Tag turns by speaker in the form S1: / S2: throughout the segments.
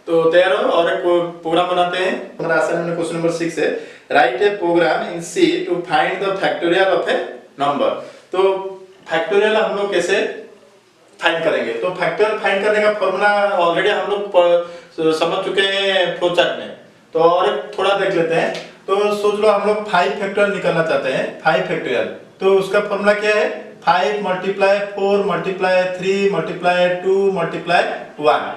S1: तो तैयार हो और एक प्रोग्राम बनाते हैं। हमारा आसान में क्वेश्चन नंबर 6 है, write a program in C to find the factorial of a number. तो फैक्टोरियल हम लोग कैसे फाइंड करेंगे? तो फैक्टोरियल फाइंड करने का फॉर्मूला ऑलरेडी हम लोग समझ चुके हैं फ्लो चार्ट में, तो और थोड़ा देख लेते हैं। तो सोच लो हम लोग 5 फैक्टोरियल निकालना चाहते हैं, 5 फैक्टोरियल। तो उसका फॉर्मूला क्या है? 5 मल्टीप्लाई 4 मल्टीप्लाई 3 मल्टीप्लाई 2 मल्टीप्लाई 1।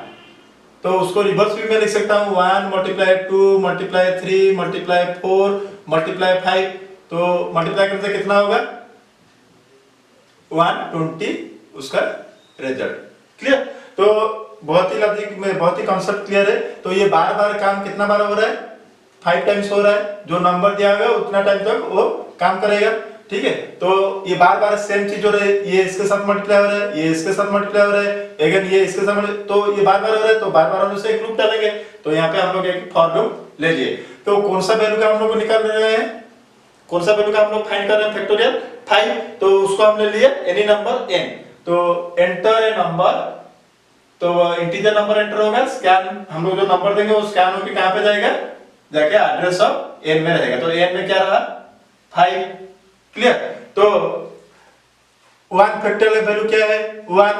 S1: तो उसको रिवर्स भी मैं लिख सकता हूँ, 1 मल्टीप्लाई 2 मल्टीप्लाई 3 मल्टीप्लाई 4 मल्टीप्लाई 5। तो मल्टीप्लाई करने से कितना होगा? 120 उसका रिजल्ट। क्लियर? तो बहुत ही लॉजिक में बहुत ही कॉन्सेप्ट क्लियर है। तो ये बार बार काम कितना बार हो रहा है? 5 टाइम्स हो रहा है। जो नंबर दिया होगा उतना टाइम तक वो काम करेगा। ठीक है, तो ये बार बार सेम चीज हो रही है, ये इसके साथ मल्टीप्लाई हो रहा है, ये इसके साथ मल्टीप्लाई हो रहा है, अगेन ये इसके साथ तो ये बार बार हो रहा है। तो बार बार हम उसे एक लूप डालेंगे। तो यहाँ पे हम लोग एक फॉर लूप ले लिए। तो कौन सा वैल्यू का हम लोग निकाल रहे हैं, कौन सा वैल्यू का हम लोग फाइंड कर रहे हैं? फैक्टोरियल 5। तो उसको हमने लिए एनी नंबर n। तो एंटर ए नंबर, तो इंटीजर नंबर एंटर होगा, स्कैन हम लोग जो नंबर देंगे वो स्कैन होकर कहां पे जाएगा? जाके एड्रेस ऑफ n में रहेगा। तो n में क्या रहा? 5। क्लियर? तो 1 फैक्टोरियल वैल्यू क्या है? 1।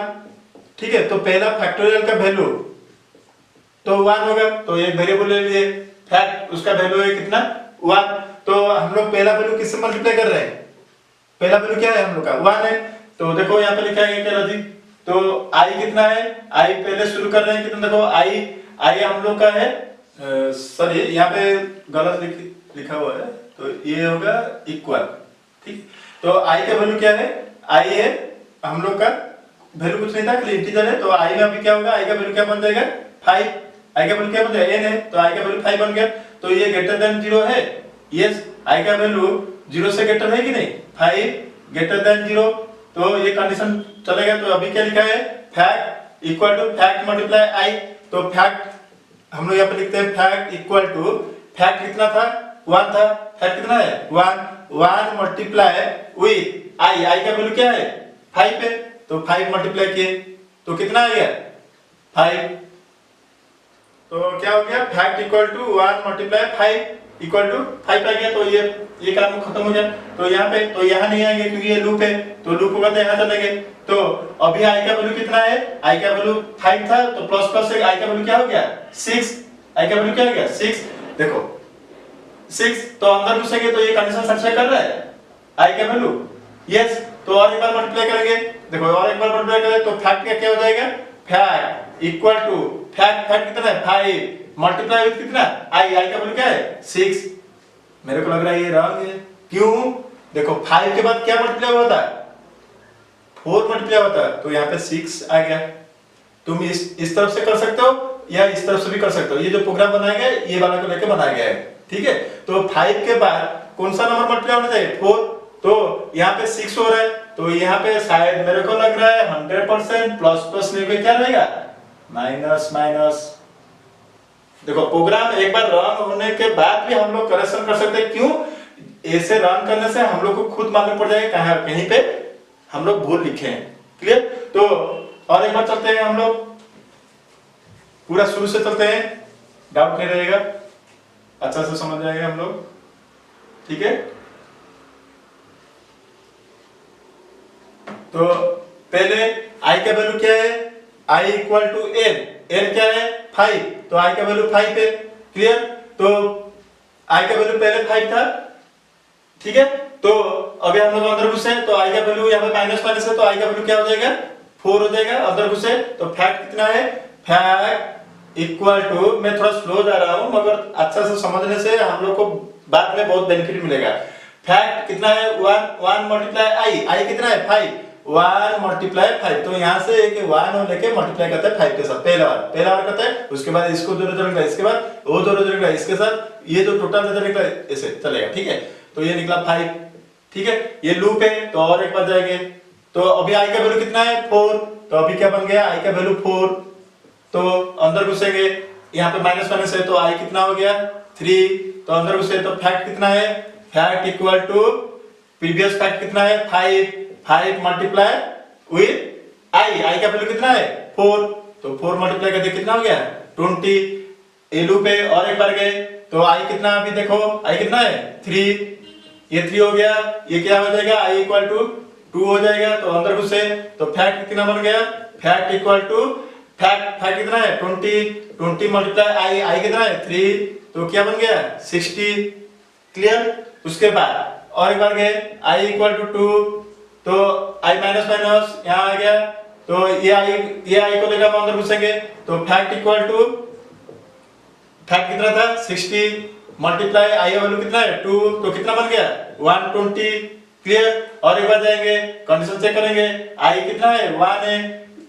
S1: ठीक है, तो पहला फैक्टोरियल का वैल्यू तो 1 होगा। तो एक वेरिएबल ले लिए, फैक्ट उसका वैल्यू है कितना? 1। तो हम लोग पहला वैल्यू किससे मल्टीप्लाई कर रहे हैं? पहला वैल्यू क्या है हम लोग का? 1 है। तो देखो यहाँ पे लिखा है क्या लॉजिक? तो i कितना है? i पहले शुरू कर रहे हैं कितना? देखो i हम लोग का है, सॉरी यहाँ पे गलत लिखा हुआ है, तो ये होगा इक्वल। ठीक, तो i का वैल्यू क्या है? i है हम लोग का वैल्यू कुछ नहीं था, खाली इंटीजर है। तो i में अभी क्या होगा? i का वैल्यू क्या बन जाएगा? 5। i का वैल्यू क्या बन जाएगा? n है, तो i का वैल्यू 5 बन गया। तो ये ग्रेटर देन 0 है। यस, i का वैल्यू 0 से ग्रेटर है कि नहीं? 5 ग्रेटर देन 0। तो ये कंडीशन चलेगा। तो अभी क्या लिखा है? Fact equal to fact multiply i। तो फैक्ट हम लोग यहाँ पे लिखते हैं फैक्ट इक्वल टू, फैक्ट कितना था? 1 था। फैक्ट कितना है? 1 मल्टीप्लाई विथ i का वैल्यू क्या है? 5 है। तो 5 मल्टीप्लाई किए तो कितना आ गया? 5। तो क्या हो गया? Fact equal to 1 multiply 5 equal to 5 आ गया। तो ये काम खत्म हो गया। तो यहाँ पे तो यहाँ नहीं आएंगे क्योंकि ये लूप है। तो लूप होगा तो यहाँ चलेंगे। तो अभी i का वैल्यू कितना है? i का वैल्यू 5 था, तो प्लस प्लस से i का वैल्यू क्या हो गया? 6। i का वैल्यू क्या हो गया? 6। देखो 6, तो अंदर घुसेंगे तो ये कंडीशन सेटिस्फाई कर रहा है i का वैल्यू। यस, तो और एक बार मल्टीप्लाई करेंगे। देखो और एक बार मल्टीप्लाई करें तो फैक्ट का क्या हो जाएगा? फैक्ट इक्वल टू फैक्ट कितना है? 5 मल्टीप्लाई विद कितना? i का वैल्यू क्या है? 6। मेरे को लग रहा है ये रॉन्ग है। क्यों? देखो 5 के बाद क्या मल्टीप्लाई होता है? 4 मल्टीप्लाई होता है। तो यहाँ पे 6 आ गया। तुम इस तरफ से कर सकते हो या इस तरफ से भी कर सकते हो। ये जो प्रोग्राम बनाया गया है ये वाला को लेकर बनाया गया है। ठीक है, तो 5 के बाद कौन सा नंबर मल्टीप्लाई होना चाहिए? 4। तो यहाँ पे 6 हो रहा है। तो यहाँ पे शायद मेरे को लग रहा है 100% प्लस प्लस लेके क्या रहेगा? Minus minus. देखो प्रोग्राम एक बार रन होने के बाद भी हम लोग करेक्शन कर सकते हैं। क्यों? ऐसे रन करने से हम लोग को खुद मालूम पड़ जाएगा कहीं पे हम लोग भूल लिखे हैं। क्लियर? तो और एक बार चलते हैं हम लोग, पूरा शुरू से चलते हैं, डाउट नहीं रहेगा, अच्छा से समझ जाएंगे हम लोग। ठीक है, तो पहले i का वैल्यू क्या है? i इक्वल टू n क्या है? 5। तो i का वैल्यू 5 है। क्लियर? तो i का वैल्यू पहले 5 था। ठीक है, तो अभी हम लोग अंदर घुसे तो i का वैल्यू यहाँ पे माइनस माइनस है, तो i का वैल्यू क्या हो जाएगा? 4 हो जाएगा। अंदर घुसे तो फैक्ट कितना है? फैक्ट इक्वल टू, मैं थोड़ा स्लो जा रहा हूं मगर अच्छा से समझने से हम लोग को बाद में बहुत बेनिफिट मिलेगा। फैक्ट कितना है? 1 मल्टीप्लाई i कितना है? 5। 1 मल्टीप्लाई 5। तो यहाँ से एक 1 और लेके मल्टीप्लाई करते हैं 5 के साथ। पहला बार करते हैं, उसके बाद इसको जो रिजल्ट निकला इसके बाद वो जो रिजल्ट निकला इसके साथ, ये जो टोटल रिजल्ट निकला ऐसे चलेगा। ठीक है, तो ये निकला 5। ठीक है, ये लूप है। तो और एक बार जाएंगे तो अभी i का वैल्यू कितना है? 4। तो अभी क्या बन गया? i का वैल्यू 4। तो अंदर घुसेंगे, यहाँ पे माइनस माइनस है तो i कितना हो गया? 3। तो अंदर घुसे तो फैक्ट कितना है? Fact equal to previous fact कितना है? 5 मल्टीप्लाई विथ i का वैल्यू कितना है? 4। तो 4 मल्टीप्लाई करके कितना हो गया? 20, ए लूप पे और एक बार गए तो आई कितना, अभी देखो आई कितना है 3, ये 3 हो गया, ये क्या हो जाएगा आई इक्वल टू 2 हो जाएगा। तो अंदर घुसे तो फैक्ट कितना बन गया, फैक्ट इक्वल टू फैक्ट कितना है 20 मल्टीप्लाई आई कितना है 3, तो क्या बन गया 60। क्लियर। उसके बाद और एक बार गए आई इक्वल टू 2, तो आई माइनस माइनस यहाँ आ गया, तो ये आई को लेकर हम अंदर घुसेंगे तो फैक्ट इक्वल टू फैक्ट कितना था 60 मल्टीप्लाई आई का वैल्यू कितना है 2, तो कितना बन गया 120। क्लियर। और एक बार जाएंगे कंडीशन चेक करेंगे आई कितना है 1 है,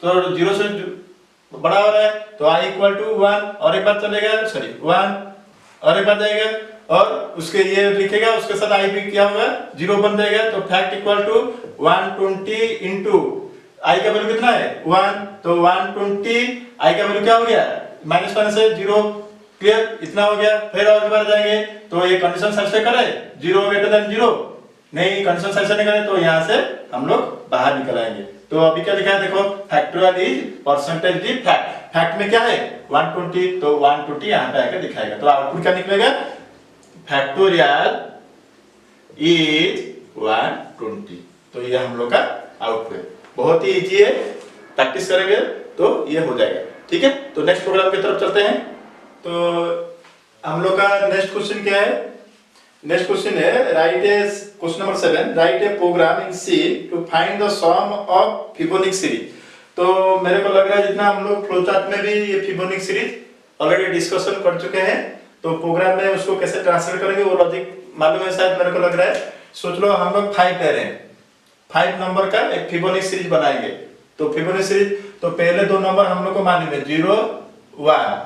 S1: तो 0 से बड़ा हो रहा है तो आई इक्वल टू 1, और एक बार चलेगा सॉरी 1, और एक बार जाएगा और उसके ये लिखेगा उसके साथ आई भी क्या होगा 0 बन जाएगा। तो फैक्ट इक्वल टू 120 इंटू आई का वैल्यू कितना है 1, तो 120 आई का वैल्यू क्या हो गया माइनस माइनस है 0। क्लियर। इतना हो गया। फिर और एक बार जाएंगे तो ये कंडीशन सेटिस्फाई करे 0 ग्रेटर देन 0, नहीं कंडीशन सेटिस्फाई नहीं करे तो यहाँ से हम लोग बाहर निकल आएंगे। तो अभी क्या लिखा है देखो, factorial is percentage the fact, fact में क्या है 120, तो 120 यहाँ पे आकर दिखाएगा। तो आउटपुट क्या निकलेगा, फैक्टोरियल इज 120। तो ये हम लोग का आउटपुट है, बहुत ही इजी है, प्रैक्टिस करेंगे तो ये हो जाएगा। ठीक है। तो नेक्स्ट प्रोग्राम की तरफ चलते हैं। तो हम लोग का नेक्स्ट क्वेश्चन क्या है, नेक्स्ट क्वेश्चन है write a question number 7, write a program in C to find the sum of Fibonacci series. तो मेरे को लग रहा है जितना हम लोग फ्लो चार्ट में भी ये फिबोनाची सीरीज ऑलरेडी डिस्कशन कर चुके हैं, तो प्रोग्राम में उसको कैसे ट्रांसलेट करेंगे वो लॉजिक मालूम है शायद, मेरे को लग रहा है। सोच लो हम लोग 5 ले रहे हैं, 5 नंबर का एक फिबोनाची सीरीज बनाएंगे। तो फिबोनाची सीरीज तो पहले 2 नंबर हम लोग को मालूम है 0 1,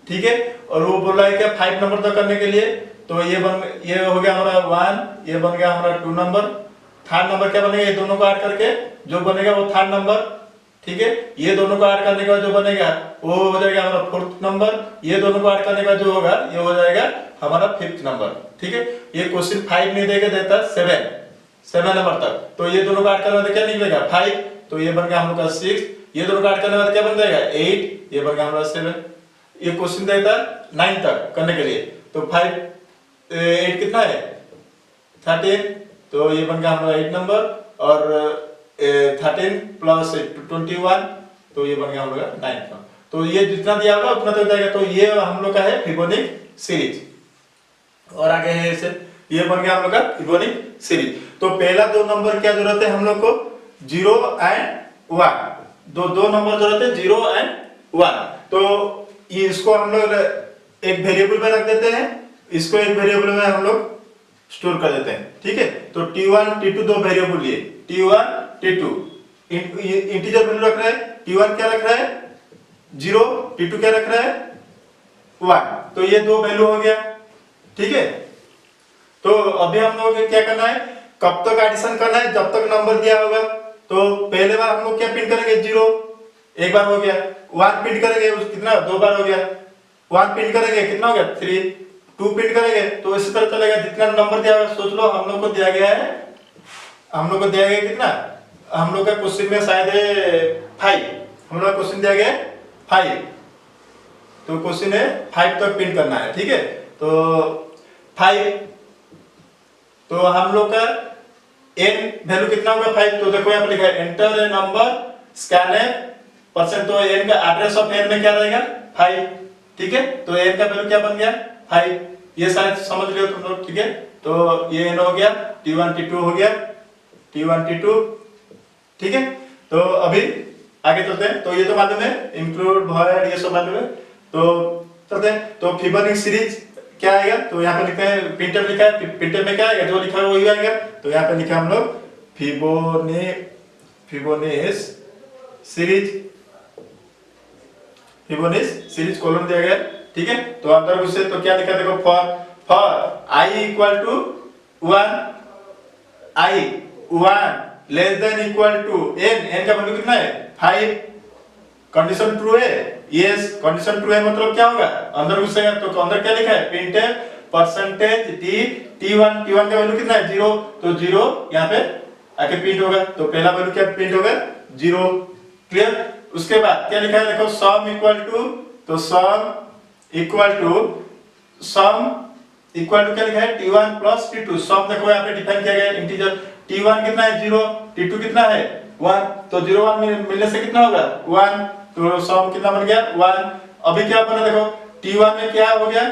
S1: ठीक है। और वो बोल रहा है क्या 5 नंबर तक करने के लिए, तो ये हो गया हमारा 1, ये बन गया हमारा 2 नंबर, थर्ड नंबर क्या बनेगा, ये दोनों को ऐड करके जो बनेगा वो थर्ड नंबर, ठीक है। ये दोनों को ऐड करने के बाद जो बनेगा वो हो जाएगा हमारा 4th नंबर, ये दोनों को ऐड करने के बाद जो होगा ये हो जाएगा हमारा 5th नंबर, ठीक है। ये क्वेश्चन 5 नहीं देके देता 7 नंबर तक, तो ये दोनों को ऐड करने के बाद क्या निकलेगा 5, तो ये बन गया हम लोग का 6, ये दोनों को ऐड करने के बाद क्या बन जाएगा 8, ये बन गया हमारा 7। ये क्वेश्चन देता 9 तक करने के लिए, तो 5 8 कितना है 13, तो ये बन गया हमारा 8 नंबर, और 13 प्लस 21, तो ये बन गया हम लोग का 9 नंबर। तो ये जितना दिया होगा उतना तो जाएगा। तो ये हम लोग का है फिबोनाची सीरीज, और आगे है ऐसे ये बन गया हम लोग का फिबोनाची सीरीज। तो पहला 2 नंबर क्या जरूरत है हम लोग को 0 एंड 1, दो नंबर जरूरत है 0 एंड 1। तो ये इसको हम लोग एक वेरिएबल में रख देते हैं, इसको एक वेरिएबल में हम लोग स्टोर कर देते हैं, ठीक है। तो t1 t2 दो वेरिएबल लिए, t1 t2 इंटीजर वैल्यू रख रहा है, t1 क्या रख रहा है 0, t2 क्या रख रहा है 1, तो ये 2 वैल्यू हो गया, ठीक है। तो अभी हम लोग क्या करना है, कब तक एडिशन करना है, जब तक नंबर दिया होगा। तो पहले बार हम लोग क्या प्रिंट करेंगे 0, एक बार हो गया, 1 प्रिंट करेंगे कितना 2 बार हो गया, 1 प्रिंट करेंगे कितना हो गया 3, 2 प्रिंट करेंगे, तो इसी तरह चलेगा जितना नंबर दिया होगा। सोच लो हम लोग को दिया गया है, हम लोग को दिया गया कितना, हम लोग का क्वेश्चन में शायद है 5, हम लोग का क्वेश्चन दिया गया है 5, तो क्वेश्चन है 5 तक प्रिंट करना है, ठीक है। तो 5, तो हम लोग का n वैल्यू कितना होगा 5, तो देखो यहाँ पे लिखा है enter a number scan A percent, तो n का एड्रेस ऑफ n में क्या रहेगा 5, ठीक है। तो n का वैल्यू क्या बन गया 5, ये शायद समझ लियो तुम लोग, ठीक है। तो ये n हो गया, t1 t2 हो गया, t1 t2, ठीक है। तो अभी आगे चलते हैं। तो ये तो मालूम है इंक्लूड वॉइड ये सब मालूम है, तो चलते हैं। तो फिबोनाची सीरीज क्या आएगा, तो यहाँ पे लिखते हैं प्रिंटर लिखा है, प्रिंटर में क्या आएगा जो लिखा है वही आएगा। तो यहाँ पे लिखा हम लोग फिबोनाची सीरीज कॉलम दिया गया, ठीक है। तो अंदर उससे तो क्या लिखा देखो, for i equal to 1, i 1 less than equal to n का वैल्यू कितना है 5, कंडीशन ट्रू है, यस कंडीशन ट्रू है, मतलब क्या होगा अंदर घुसेगा, तो अंदर क्या लिखा है प्रिंट परसेंटेज t1 का वैल्यू कितना है 0, तो 0 यहाँ पे आके प्रिंट होगा। तो पहला वैल्यू क्या प्रिंट होगा 0, क्लियर। उसके बाद क्या लिखा है देखो, सम इक्वल टू तो सम इक्वल टू क्या लिखा है t1 प्लस t2। सम देखो यहाँ पे डिफाइन किया गया है इंटीजर। t1 कितना है 0, t2 कितना है 1, तो 0 1 मिलने से कितना होगा 1, तो सम कितना बन गया 1। अभी क्या बना देखो t1 में क्या हो गया,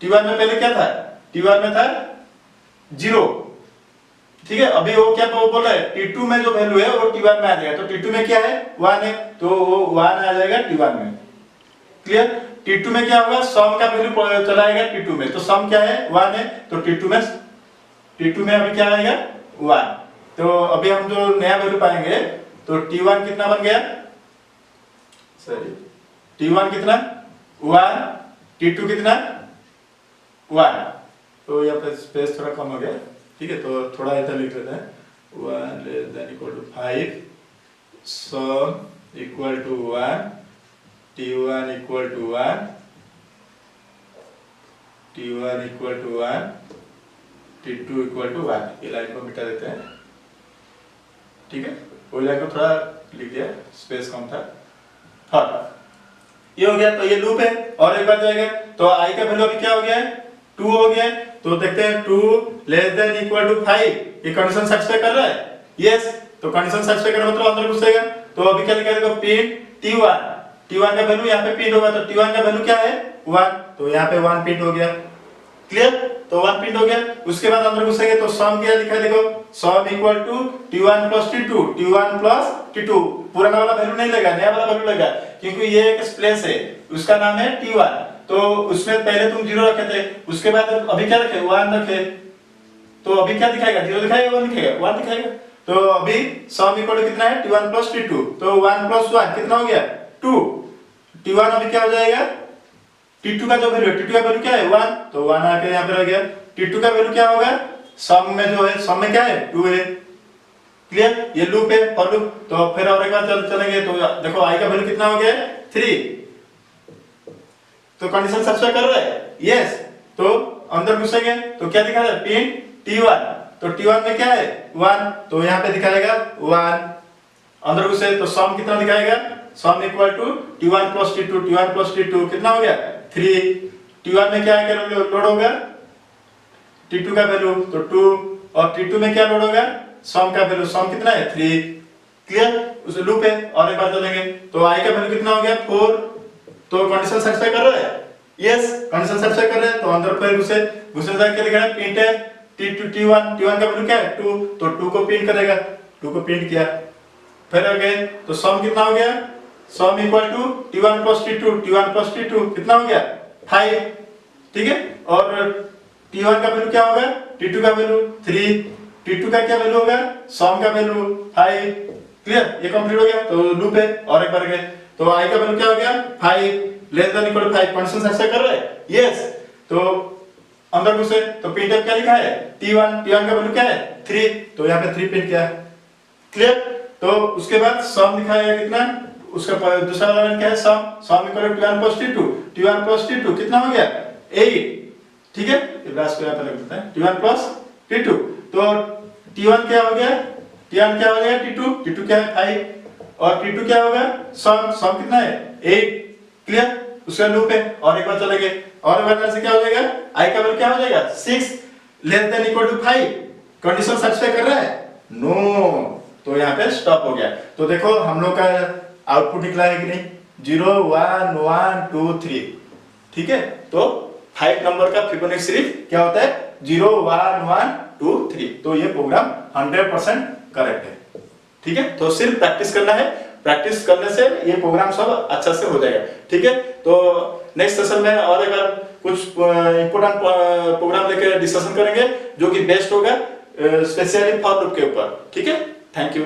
S1: t1 में पहले क्या था, t1 में था 0, ठीक है। अभी वो क्या बोल रहा है t2 में जो वैल्यू है वो t1 में आ जाएगा, तो t2 में क्या है 1 है, तो वो 1 आ जाएगा t1 में। क्लियर। t2 में क्या होगा सम का वैल्यू चला आएगा t2 में, तो सम क्या है 1 है, तो t2 में अभी क्या आएगा 1। तो अभी हम जो नया वैल्यू पाएंगे तो t1 कितना बन गया, सॉरी t1 कितना 1, t2 कितना 1। तो यहाँ पे स्पेस थोड़ा कम हो गया, ठीक है। तो थोड़ा इधर लिख लेते हैं 1 less than equal to 5, sum equal to 1, t1 equal to 1, t1 equal to 1, t2 equal to 1। ये लाइन को मिटा देते हैं, ठीक है। वो लाइन को थोड़ा लिख दिया, स्पेस कम था। हाँ ये हो गया, तो ये लूप है। और एक बार जाएगा तो i का वैल्यू अभी क्या हो गया है 2 हो गया है, तो देखते हैं 2 लेस देन इक्वल टू 5, ये कंडीशन सेटिस्फाई कर रहा है, यस। तो कंडीशन सेटिस्फाई कर मतलब अंदर घुसेगा। तो अभी क्या लिखा है देखो प्रिंट t1 का वैल्यू यहाँ पे प्रिंट होगा, तो t1 का वैल्यू क्या है 1, तो यहाँ पे 1 प्रिंट हो गया। क्लियर, तो 1 प्रिंट हो गया। उसके बाद अंदर घुसेंगे तो सम क्या लिखा है देखो, सम equal to t1 plus t2, पुराना वाला वैल्यू नहीं लेगा, नया वाला वैल्यू लेगा, क्योंकि ये एक स्पेस है, उसका नाम है t1। तो उसमें पहले तुम 0 रखे थे, उसके बाद अभी क्या रखे 1 रखे, तो अभी क्या दिखाएगा 0 दिखाएगा 1 दिखाएगा 1 दिखाएगा। तो अभी सम इक्वल टू कितना है t1 प्लस t2, तो 1 प्लस 1 कितना हो गया 2, t1 अभी क्या हो जाएगा t2 का जो वैल्यू है, t2 का वैल्यू क्या है 1, तो 1 आके यहाँ पे रह गया। t2 का वैल्यू क्या होगा सम में जो है, सम में क्या है 2 है। क्लियर, ये लूप है फॉर लूप। तो फिर और एक बार चलेंगे तो देखो i का वैल्यू कितना हो गया 3, तो कंडीशन सेटिस्फाई कर रहा है, यस। तो अंदर घुसेंगे तो क्या दिखा रहा है प्रिंट t1, तो t1 में क्या है 1, तो यहाँ पे दिखाएगा 1। अंदर घुसे तो सम कितना दिखाएगा, सम equal to t1 plus t2 कितना हो गया 3। t1 में क्या है लोड होगा t2 का वैल्यू, तो 2, और t2 में क्या लोड होगा सम का वैल्यू, सम कितना है 3। क्लियर, उस लूप है। और एक बार चलेंगे तो i का वैल्यू कितना हो गया 4, तो कंडीशन सेटिस्फाई कर रहा है, यस कंडीशन सेटिस्फाई कर रहा है। तो अंदर फिर घुसे जाके लिखा है प्रिंट है t1 का वैल्यू क्या है 2, तो 2 को प्रिंट करेगा, 2 को प्रिंट किया। फिर अगेन तो सम कितना हो गया, सम equal to t1 plus t2 कितना हो गया 5, ठीक है। और t1 का वैल्यू क्या होगा t2 का वैल्यू 3, t2 का क्या वैल्यू होगा सम का वैल्यू 5। क्लियर, ये कंप्लीट हो गया। तो लूप है। और एक बार गए तो i का वैल्यू क्या हो गया 5 less than equal to 5, condition satisfy कर रहा है, यस। तो अंदर घुसे तो प्रिंटफ क्या लिखा है t1 का वैल्यू क्या है 3, तो यहाँ पे 3 प्रिंट किया। क्लियर, तो उसके बाद सम दिखाएगा कितना, उसका दूसरा वाला क्या है सम equal to t1 plus t2 कितना हो गया 8, ठीक है। लास्ट को यहाँ पे लिख देते हैं t1 प्लस t2, तो t1 क्या हो गया t2 क्या है 5, और t2 क्या होगा सम कितना है 8। क्लियर, उसका लूप है। और एक बार चलेंगे, और एक बार से क्या हो जाएगा i का वैल्यू क्या हो जाएगा 6 less than equal to 5, condition satisfy कर रहा है नो, तो यहाँ पे स्टॉप हो गया। तो देखो हम लोग का आउटपुट निकला है कि नहीं 0 1 1 2 3, ठीक है। तो 5 नंबर का फिबोनाची सीरीज क्या होता है 0 1 1 2 3, तो ये प्रोग्राम 100% करेक्ट है, ठीक है। तो सिर्फ प्रैक्टिस करना है, प्रैक्टिस करने से ये प्रोग्राम सब अच्छा से हो जाएगा, ठीक है। तो नेक्स्ट सेशन में और अगर कुछ इंपॉर्टेंट प्रोग्राम लेकर डिस्कशन करेंगे जो कि बेस्ट होगा स्पेशली फॉर लूप के ऊपर, ठीक है। Thank you.